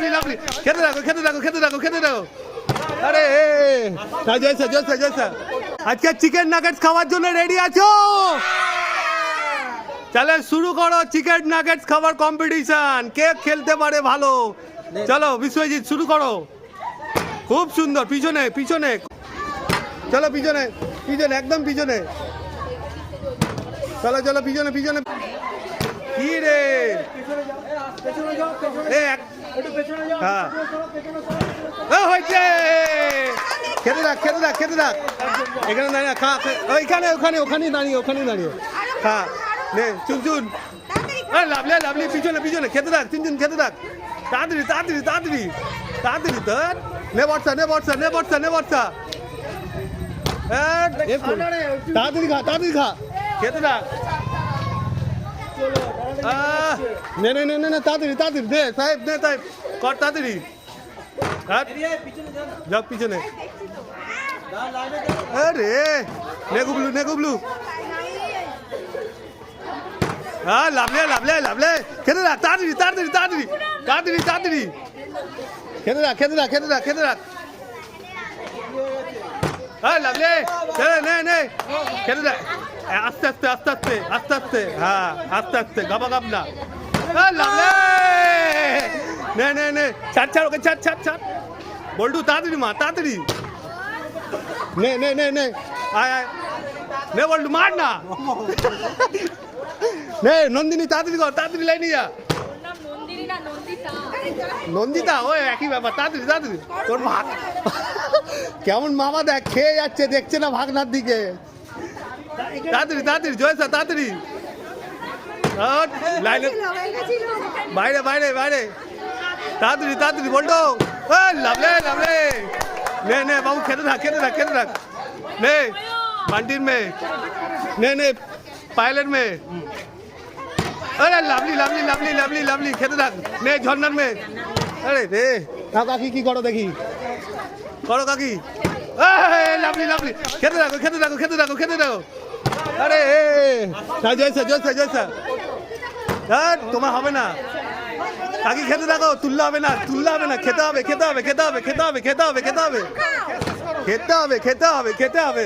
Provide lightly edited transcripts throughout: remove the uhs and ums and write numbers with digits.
Lovely lovely খেতে থাকো খেতে থাকো খেতে থাকো খেতে থাকো। আরে জয়সা জয়সা জয়সা আজকে চিকেন নাগেটস খাওয়ার জন্য রেডি আছো? চলে শুরু করো চিকেন নাগেটস খাবার কম্পিটিশন। কে খেলতে পারে ভালো? চলো বিশ্বজিৎ শুরু করো। খুব সুন্দর, পিছনে পিছনে চলো, পিছনে পিছনে একদম পিছনে চলো চলো পিছনে পিছনে। কি রে হ্যাঁ হয়েছে। খেতে থাক খেতে থাক খেতে থাক। এখানে দাঁড়িয়ে খা, ওইখানে ওখানে ওখানেই দাঁড়িয়ে ওখানেই দাঁড়িয়ে খা। নে চুন চুন লাভলি লাভলি পিছনে পিছনে খেতে থাক চুন খেতে থাক। তাড়াতাড়ি তাড়াতাড়ি তাড়াতাড়ি তাড়াতাড়ি তোর নে বর্ষা নে বর্ষা নে বর্ষা নে বর্ষা। তাড়াতাড়ি খা তাড়াতাড়ি খা খেতে থাক। নে নে নে নে তাড়াতাড়ি তাড়াতাড়ি দে সাহেব দে সাহেব কর তাড়াতাড়ি। যাও পিছনে। আরে নে গুবলু নে গুবলু। হ্যাঁ লাভলে লাভলে লাভলে খেতে থাক তাড়াতাড়ি তাড়াতাড়ি তাড়াতাড়ি তাড়াতাড়ি তাড়াতাড়ি খেতে থাক খেতে থাক খেতে থাক খেতে থাক। হ্যাঁ লাভলে নে নে খেতে থাক। আস্তে আস্তে আস্তে আস্তে আস্তে আস্তে হ্যাঁ আস্তে আস্তে গাবা গাব না। লাভলে নে নে নে ছাড় ছাড় ওকে ছাড় ছাড় ছাড়। বল্টু তাড়াতাড়ি মা তাড়াতাড়ি নে নে নে নে আয় আয় নে বল্টু মার না। নে নন্দিনী তাড়াতাড়ি কর তাড়াতাড়ি লাইনি যা। নন্দিতা ওই একই ব্যাপার তাড়াতাড়ি তাড়াতাড়ি। তোর ভাগ কেমন মামা দেখ খেয়ে যাচ্ছে দেখছে না ভাগনার দিকে। তাড়াতাড়ি তাড়াতাড়ি জয়সা তাড়াতাড়ি লাইনে বাইরে বাইরে বাইরে তাড়াতাড়ি তাড়াতাড়ি বলতো লাভলে লাভলে। নে নে বাবু খেতে থাক খেতে থাক খেতে থাক। নে বান্টির মেয়ে নে নে পায়েলের মেয়ে। আরে lovely lovely lovely lovely lovely খেতে থাক। নে ঝর্নার মেয়ে। আরে রে কাকি কি করো দেখি করো কাকি। লাভলি লাভলি খেতে থাকো খেতে থাকো খেতে থাকো খেতে থাকো। আরে জয়সা জয়সা জয়সা তোমার হবে না কাকি খেতে থাকো। তুললে হবে না তুললে হবে না খেতে হবে খেতে হবে খেতে হবে খেতে হবে খেতে হবে খেতে হবে খেতে হবে খেতে হবে খেতে হবে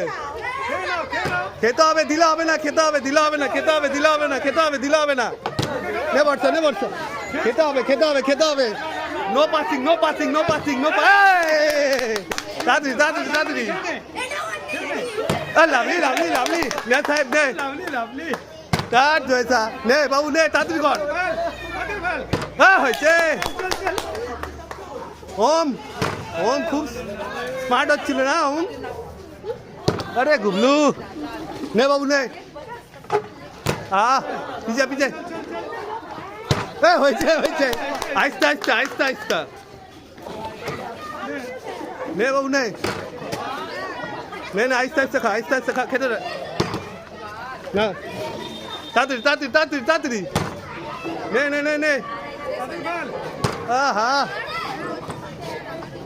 খেতে হবে দিলে হবে না খেতে হবে দিলে হবে না খেতে হবে দিলে হবে না খেতে হবে দিলে হবে না। নে বর্ষা নে বর্ষা খেতে হবে খেতে হবে খেতে হবে। No passing no passing no passing no তাড়াতাড়ি তাড়াতাড়ি তাড়াতাড়ি। লাভলি লাভলি লাভলি নে সাহেব নে তার জয়সা নে বাবু নে তাড়াতাড়ি কর। হয়েছে ওম ওম খুব স্মার্ট হচ্ছিল না ওম। আরে গুবলু নে বাবু নে পিছে পিছে। হয়েছে হয়েছে আস্তে আস্তে আস্তে আস্তে নে বাবু নে নে নে আস্তে আস্তে খা আস্তে আস্তে খা খেতে না তাড়াতাড়ি তাড়াতাড়ি তাড়াতাড়ি তাড়াতাড়ি নে নে নে নে হ্যাঁ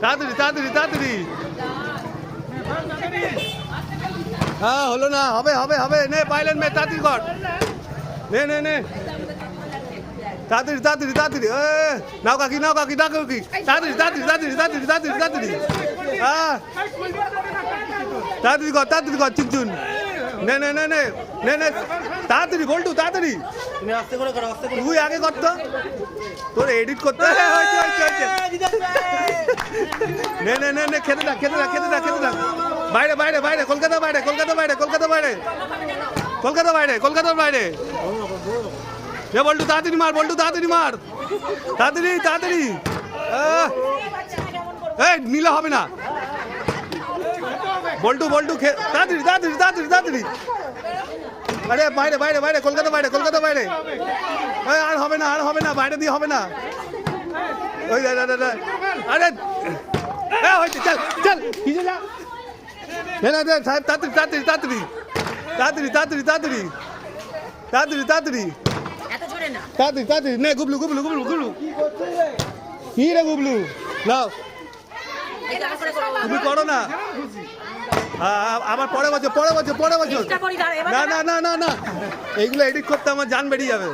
তাড়াতাড়ি তাড়াতাড়ি তাড়াতাড়ি। হ্যাঁ হলো না হবে হবে হবে নে পাইলেন মেয়ে তাড়াতাড়ি কর। নে নে নে তাড়াতাড়ি তাড়াতাড়ি তাড়াতাড়ি নাও কাকি নাও কাকি নাও কাকি তাড়াতাড়ি তাড়াতাড়ি তাড়াতাড়ি তাড়াতাড়ি তাড়াতাড়ি তাড়াতাড়ি হ্যাঁ তাড়াতাড়ি কর তাড়াতাড়ি কর চুন নে নে নে নে নে নে তাড়াতাড়ি বল্টু তাড়াতাড়ি তুই আগে কর তো তোর এডিট করতে নে নে নে নে খেতে থাক খেতে থাক খেতে থাক খেতে থাক। বাইরে বাইরে বাইরে কলকাতা বাইরে কলকাতা বাইরে কলকাতা বাইরে কলকাতা বাইরে কলকাতার বাইরে। এ বল্টু তাড়াতাড়ি মার বল্টু তাড়াতাড়ি মার তাড়াতাড়ি তাড়াতাড়ি। এই নিলে হবে না বল্টু বল্টু তাড়াতাড়ি তাড়াতাড়ি তাড়াতাড়ি তাড়াতাড়ি। আরে বাইরে বাইরে বাইরে কলকাতা বাইরে কলকাতা বাইরে। আর হবে না আর হবে না বাইরে দিয়ে হবে না। ওই আরে হয়েছে চল চল পিছিয়ে যা। সাহেব তাড়াতাড়ি তাড়াতাড়ি তাড়াতাড়ি তাড়াতাড়ি তাড়াতাড়ি তাড়াতাড়ি তাড়াতাড়ি তাড়াতাড়ি তাড়াতাড়ি তাড়াতাড়ি নে গুবলু গুবলু গুবলু গুবলু কি রে গুবলু নাও তুমি করো না। আবার পরে বছর পরে বছর পরে বছর না না না না না এইগুলো এডিট করতে আমার জান বেরিয়ে যাবে।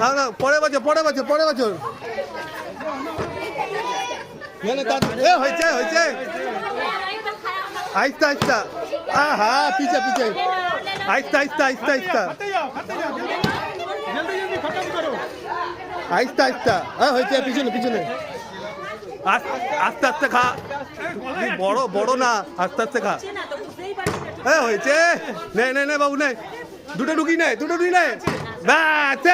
না না পরে বছর পরে বছর পরে বছর নে নে তাড়াতাড়ি এ হয়েছে হয়েছে আস্তে আস্তে আহা পিছে পিছে আস্তে আস্তে আস্তে আস্তে আস্তে আস্তে হয়েছে পিছনে পিছনে আস্তে আস্তে খা বড় বড় না আস্তে আস্তে খা হয়েছে নে নে নে বাবু নে দুটো ঢুকি নেয় ব্যাস